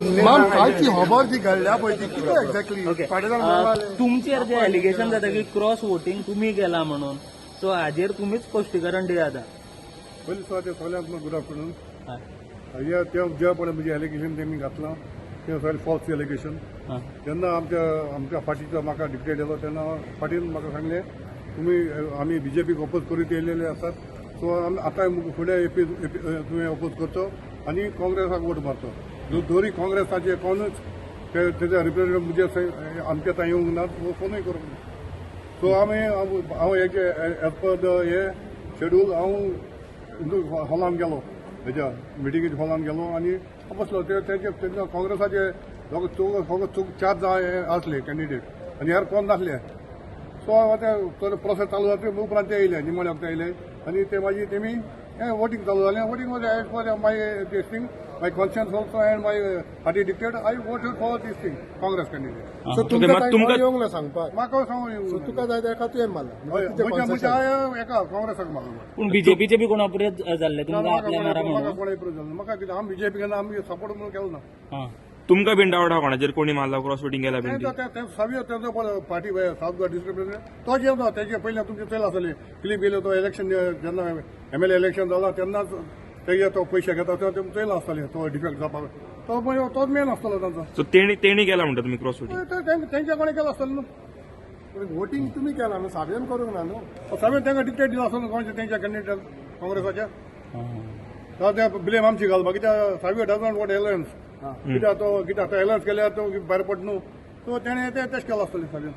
Ma'am काय ती खबर जी घडल्या पळय ती कितें एक्झॅक्टली ओके फाटीदार तुमचेर जे एलिगेशन जाता की क्रॉस वोटिंग तुम्ही केला म्हणून सो हाजेर तुम्हीच स्पश्टीकरण दियात. पयलीं सुवातेर सगळ्यांक गुड आफ्टरनून. हय. हे जे पळय म्हणजे एलिगेशन तेमी घातलां तें सगळें फॉल्स एलिगेशन. जेन्ना आमच्या फाटीचो म्हाका डिक्टेट येलो तेन्ना फाटीन म्हाका सांगलें तुमी आमी बीजेपीक अपोज करीत येयलेले आसात सो आतां फुडें तुवें अपोज करचो आनी काँग्रेसाक वोट मारचो. दोरी काँग्रेसाचे कोणूच तेजे रिप्रेझेंटेटिव्ह म्हणजे आमच्या थंय येवंक नात वो फोनूय करूंक ना. सो हांव हेजे एज पर द हे शेड्यूल हांव हॉलान गेलो हेज्या मिटिंगेच्या हॉलान गेलो आनी बसलो तेजे काँग्रेसाचे दोग चार जाण आसले कॅन्डिडेट आनी हेर कोण नासले. सो आतां प्रोसेस चालू जाता उपरांत ते येयले निमाणे वखदां येयले आनी ते मागीर तेमी वोटींग चालू जालें. वोटींग मध्ये as per my this thing my conscience also and my party dictated I voted for this thing Congress candidate. So तुमकां येवंक ना सांगपाक म्हाका सांगूंक तुका जाय एका तुवें मारला म्हज्या एका काँग्रेसाक मारलो. पूण बीजेपीचे बी कोण अप्रोच जाल्ले तुमकां आपल्या मारा म्हाका म्हणून. कोणें प्रूव जालें म्हाका कितें आमी बीजेपी केन्ना आमी सपोर्ट म्हणून केलो ना. तुमकां बीन डावट आहा कोणाचेर कोणी मारला क्रॉस वोटिंग केला बीन सगळे तेजो party south Goa district president तो जेवता तेजे पयलीं तुमचे चल आसले क्लिप येयलो तो इलेक्शन जेन्ना MLA इलेक्शन जाला तेन्नाच तेजे तो पयशे घेता तो चल आसताले तो डिफेक्ट जावपाक तोच मेन आसतलो तांचो. सो तेणी केला म्हणटा तुमी क्रॉस वोटिंग तेंच्या कोणें केलो आसतलो न्हू. वोटिंग तुमी केला न्हू साबेन करूंक ना न्हू. सगळे तांकां डिक्टेट दिलो आसतलो कोणाचे तेंच्या कॅन्डिडेट काँग्रेसाच्या. ते ब्लेम आमची घालपाक कित्याक सावे डजंट वॉट एलायन्स कित्याक तो एलायन्स केल्यार तो भायर पड न्हू सो तेणें तें तेश केलो आसतलें सगळें.